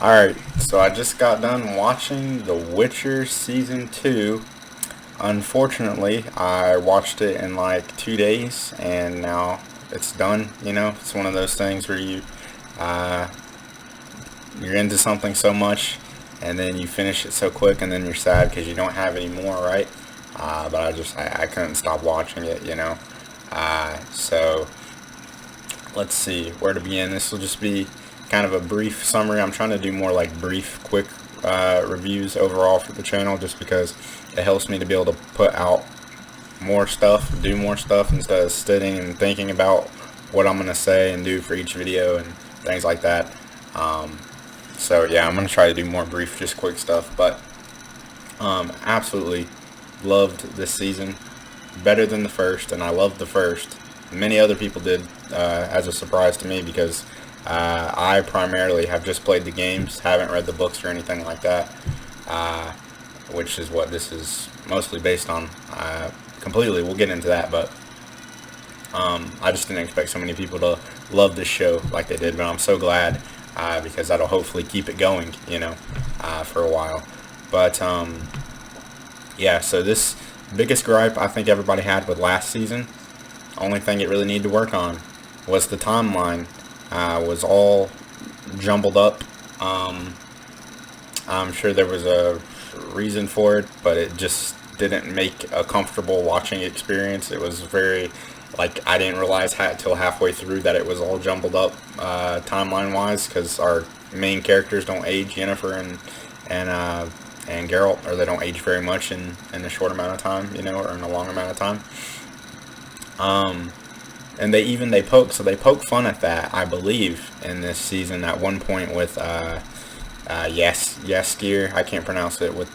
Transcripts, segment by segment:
Alright, so I just got done watching The Witcher Season 2. Unfortunately, I watched it in like 2 days, and now it's done. It's one of those things where uh, you're into something so much, and then you finish it so quick, and then you're sad because you don't have any more, right? But I couldn't stop watching it. So let's see where to begin. This will just be kind of a brief summary. I'm trying to do more like brief, quick reviews overall for the channel, just because it helps me to be able to put out more stuff, do more stuff, instead of sitting and thinking about what I'm going to say and do for each video and things like that. So yeah, I'm going to try to do more brief, just quick stuff. But absolutely loved this season. Better than the first, and I loved the first. Many other people did, as a surprise to me, because I primarily have just played the games, haven't read the books or anything like that, which is what this is mostly based on. Completely, we'll get into that, but I just didn't expect so many people to love this show like they did, but I'm so glad, because that'll hopefully keep it going, for a while. But yeah, so this biggest gripe I think everybody had with last season, only thing it really needed to work on was the timeline. Was all jumbled up. I'm sure there was a reason for it, but it just didn't make a comfortable watching experience. It was very, like, I didn't realize till halfway through that it was all jumbled up timeline wise, because our main characters don't age, Yennefer and Geralt, or they don't age very much in a short amount of time, or in a long amount of time. And they poke fun at that, I believe, in this season at one point with Jaskier. I can't pronounce it with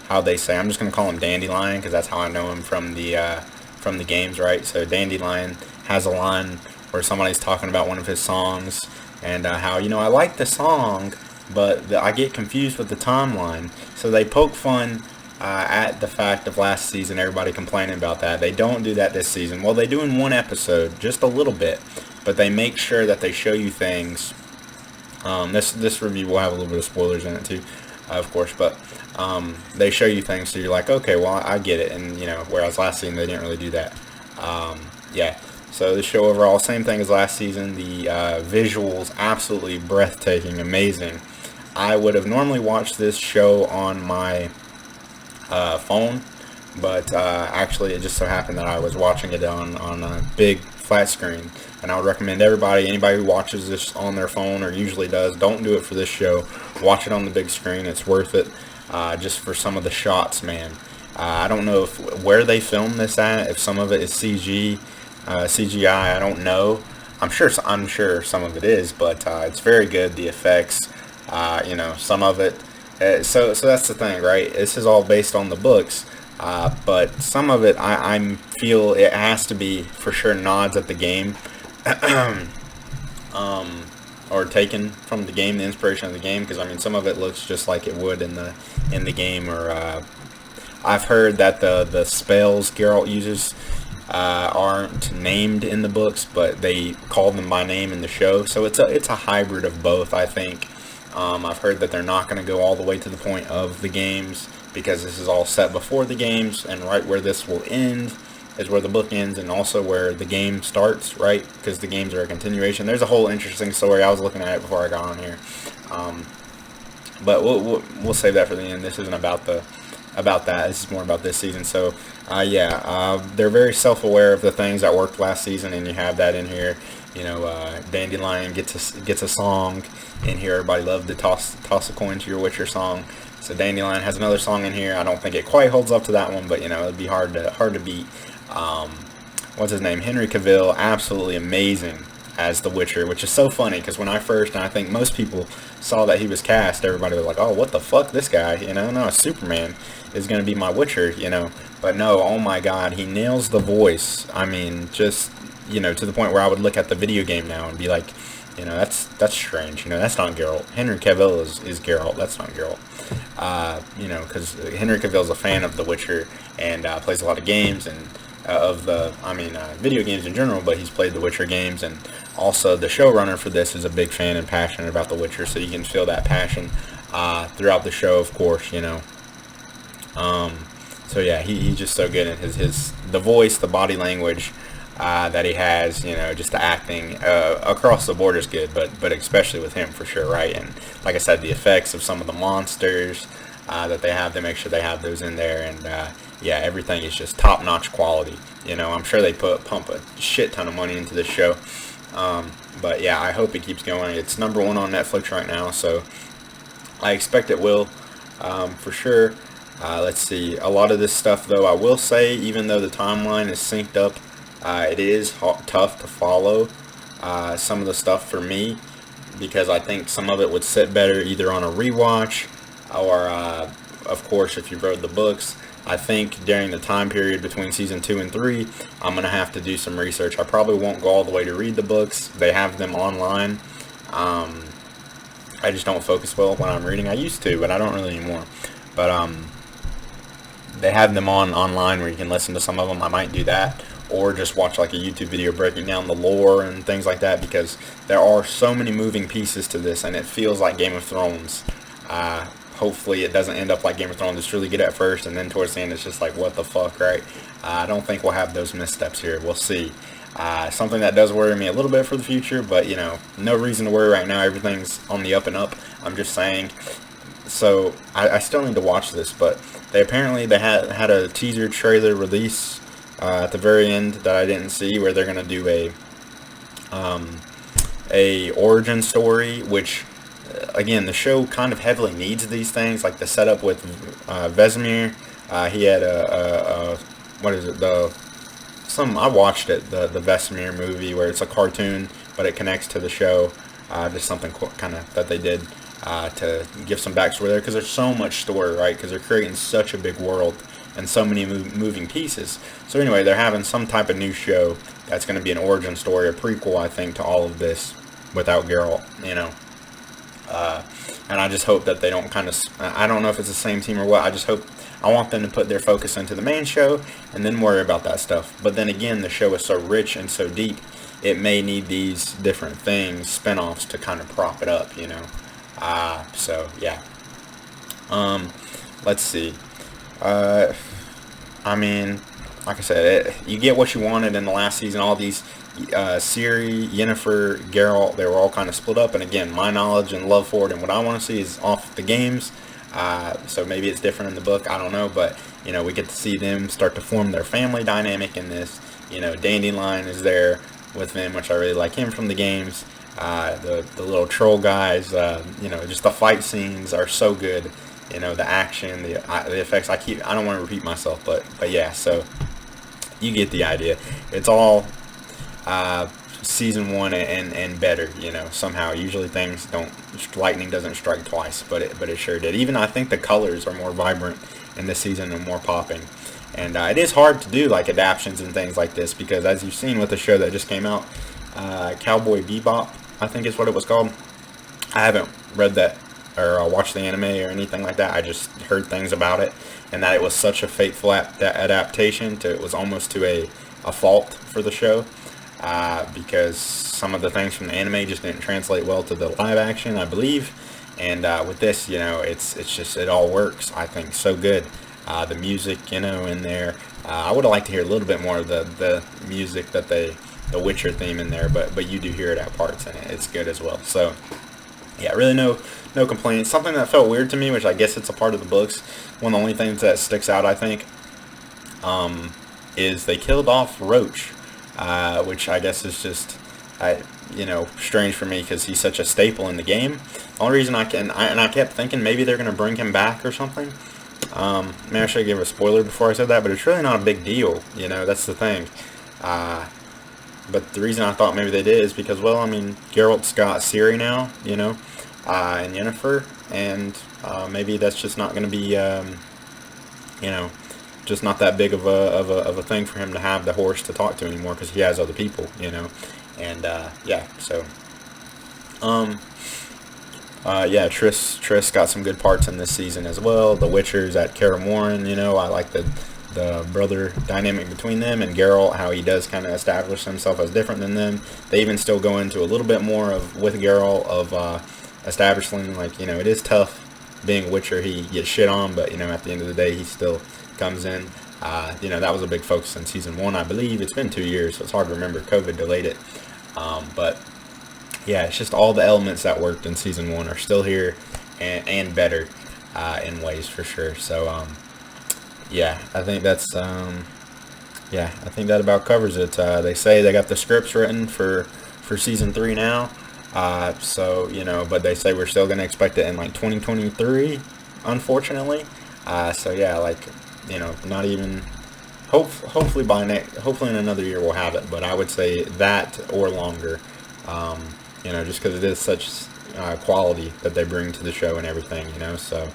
how they say. I'm just gonna call him Dandelion because that's how I know him from the games, right? So Dandelion has a line where somebody's talking about one of his songs and how I like the song, but I get confused with the timeline. So they poke fun at the fact of last season, everybody complaining about that. They don't do that this season. Well, they do in one episode, just a little bit, but they make sure that they show you things. This review will have a little bit of spoilers in it too, of course, but they show you things, so you're like, okay, well, I get it. And whereas last season they didn't really do that. Yeah. So the show overall, same thing as last season. The visuals, absolutely breathtaking, amazing. I would have normally watched this show on my phone, but actually it just so happened that I was watching it on a big flat screen, and I would recommend anybody who watches this on their phone, or usually does, don't do it for this show. Watch it on the big screen. It's worth it, just for some of the shots, man. I don't know where they filmed this at, if some of it is CGI, I don't know. I'm sure some of it is, but it's very good, the effects, some of it. So that's the thing, right? This is all based on the books, but some of it I feel it has to be for sure nods at the game, or taken from the game, the inspiration of the game. Because some of it looks just like it would in the game. Or I've heard that the spells Geralt uses aren't named in the books, but they call them by name in the show. So it's a hybrid of both, I think. I've heard that they're not going to go all the way to the point of the games, because this is all set before the games, and right where this will end is where the book ends, and also where the game starts, right? Because the games are a continuation. There's a whole interesting story. I was looking at it before I got on here, but we'll save that for the end. This isn't about that. This is more about this season. So they're very self-aware of the things that worked last season, and you have that in here. Dandelion gets a song in here. Everybody loved to toss a coin to your Witcher song. So Dandelion has another song in here. I don't think it quite holds up to that one, but it'd be hard to beat. What's his name? Henry Cavill, absolutely amazing as the Witcher, which is so funny because when I think most people saw that he was cast, everybody was like, oh, what the fuck, this guy, no, Superman is going to be my Witcher, but no, oh my god, he nails the voice. Just, to the point where I would look at the video game now and be like, that's strange, that's not Geralt. Henry Cavill is Geralt, that's not Geralt. Because Henry Cavill is a fan of The Witcher and plays a lot of games, and of the, video games in general, but he's played the Witcher games, and also the showrunner for this is a big fan and passionate about the Witcher, so you can feel that passion throughout the show, of course, you know. So yeah, he's just so good at the voice, the body language that he has, you know, just the acting across the board is good, but especially with him for sure, right? And like I said, the effects of some of the monsters that they have, they make sure they have those in there, and yeah, everything is just top-notch quality. You know, I'm sure they pump a shit ton of money into this show, but yeah, I hope it keeps going. It's #1 on Netflix right now, so I expect it will, for sure. Let's see, a lot of this stuff, though, I will say, even though the timeline is synced up, it is tough to follow some of the stuff for me, because I think some of it would sit better either on a rewatch or, of course, if you read the books. I think during the time period between season 2 and 3, I'm going to have to do some research. I probably won't go all the way to read the books. They have them online. I just don't focus well when I'm reading. I used to, but I don't really anymore. But they have them online where you can listen to some of them. I might do that, or just watch like a YouTube video breaking down the lore and things like that, because there are so many moving pieces to this, and it feels like Game of Thrones. Hopefully it doesn't end up like Game of Thrones. It's really good at first, and then towards the end it's just like, what the fuck, right? I don't think we'll have those missteps here. We'll see. Something that does worry me a little bit for the future, but, you know, no reason to worry right now. Everything's on the up and up. I'm just saying. So I still need to watch this, but they had a teaser trailer release at the very end that I didn't see, where they're gonna do a origin story, which again, the show kind of heavily needs these things, like the setup with Vesemir. He had what is it, I watched it, the Vesemir movie, where it's a cartoon but it connects to the show. Just something kind of that they did to give some backstory there, because there's so much story, right? Because they're creating such a big world and so many moving pieces. So anyway, they're having some type of new show that's going to be an origin story, a prequel, I think, to all of this without Geralt, you know. And I just hope that they don't kind of, I don't know if it's the same team or what. I want them to put their focus into the main show and then worry about that stuff. But then again, the show is so rich and so deep, it may need these different things, spinoffs, to kind of prop it up, you know. So yeah. Let's see. I mean, like I said, you get what you wanted in the last season. All these Ciri, Yennefer, Geralt, they were all kind of split up. And again, my knowledge and love for it and what I want to see is off the games. So maybe it's different in the book. I don't know. But, you know, we get to see them start to form their family dynamic in this. You know, Dandelion is there with them, which I really like him from the games. The little troll guys, you know, just the fight scenes are so good. You know, the action, the effects. I don't want to repeat myself, but yeah. So you get the idea. It's all season 1 and better. You know, somehow. Usually lightning doesn't strike twice, but it sure did. Even I think the colors are more vibrant in this season and more popping. And it is hard to do like adaptions and things like this, because as you've seen with the show that just came out, Cowboy Bebop, I think is what it was called. I haven't read that or watched the anime or anything like that. I just heard things about it, and that it was such a fateful adaptation to it was almost to a fault for the show, because some of the things from the anime just didn't translate well to the live action, I believe. And with this, you know, it's just, it all works, I think, so good. The music, you know, in there. I would have liked to hear a little bit more of the music that the Witcher theme in there, but you do hear it at parts, and it's good as well. So yeah, really no complaints. Something that felt weird to me, which I guess it's a part of the books, one of the only things that sticks out, I think, is they killed off Roach, which I guess is just, you know, strange for me, because he's such a staple in the game. The only reason I kept thinking maybe they're going to bring him back or something. Maybe I should give a spoiler before I said that, but it's really not a big deal, you know, that's the thing. But the reason I thought maybe they did is because, well, I mean, Geralt's got Ciri now, you know, and Yennefer, and maybe that's just not going to be, you know, just not that big of a thing for him to have the horse to talk to anymore, because he has other people, you know, and yeah, so, yeah, Triss got some good parts in this season as well. The Witcher's at Kaer Morhen, you know, I like the the brother dynamic between them, and Geralt, how he does kind of establish himself as different than them. They even still go into a little bit more of with Geralt of establishing, like, it is tough being Witcher. He gets shit on, but at the end of the day, he still comes in. That was a big focus in season 1, I believe. It's been 2 years, so it's hard to remember. COVID delayed it. But yeah, it's just all the elements that worked in season 1 are still here and better in ways, for sure. So yeah, I think that's I think that about covers it. They say they got the scripts written for season 3 now. But they say we're still going to expect it in like 2023, unfortunately. So yeah, not even, hopefully hopefully in another year we'll have it, but I would say that or longer, just because it is such quality that they bring to the show and everything, so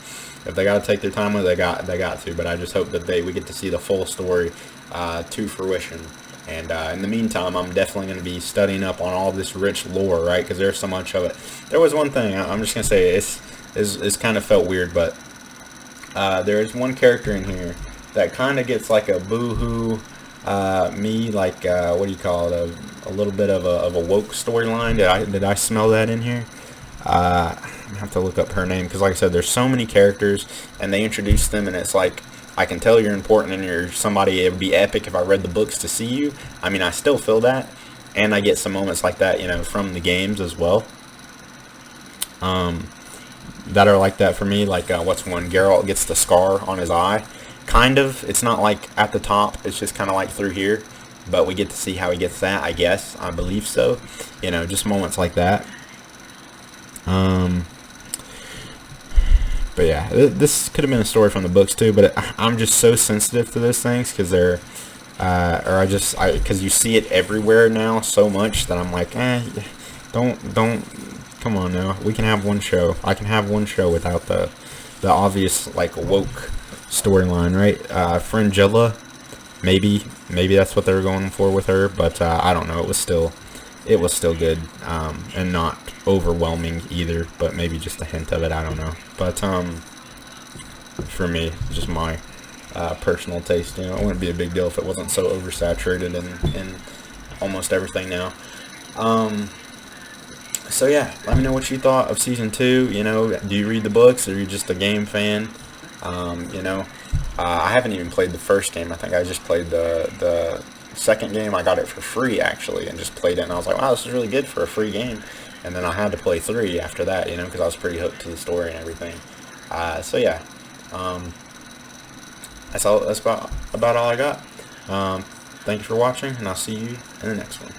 if they got to take their time with it, they got to, but I just hope that we get to see the full story to fruition. And in the meantime, I'm definitely going to be studying up on all this rich lore, right? Because there's so much of it. There was one thing, I'm just going to say, it's kind of felt weird, but there is one character in here that kind of gets like a boo-hoo, what do you call it, a little bit of a woke storyline. Did I smell that in here? I'm going to have to look up her name, because like I said, there's so many characters, and they introduce them, and it's like, I can tell you're important and you're somebody. It would be epic if I read the books to see you. I mean, I still feel that, and I get some moments like that, from the games as well, that are like that for me. Like, what's one? Geralt gets the scar on his eye. Kind of. It's not like at the top. It's just kind of like through here. But we get to see how he gets that, I guess. I believe so. Just moments like that. But yeah, this could have been a story from the books too, but I'm just so sensitive to those things, because they're, because you see it everywhere now so much that I'm like, don't, come on now. We can have one show. I can have one show without the obvious, like, woke storyline, right? Fringilla, maybe that's what they were going for with her, but I don't know. It was still good, and not overwhelming either, but maybe just a hint of it, I don't know. But for me, just my personal taste, it wouldn't be a big deal if it wasn't so oversaturated in almost everything now. So yeah, let me know what you thought of season 2. Do you read the books, or are you just a game fan? I haven't even played the first game. I think I just played the second game. I got it for free, actually, and just played it, and I was like, wow, this is really good for a free game. And then I had to play 3 after that, because I was pretty hooked to the story and everything. So yeah, that's about all I got. Thank you for watching, and I'll see you in the next one.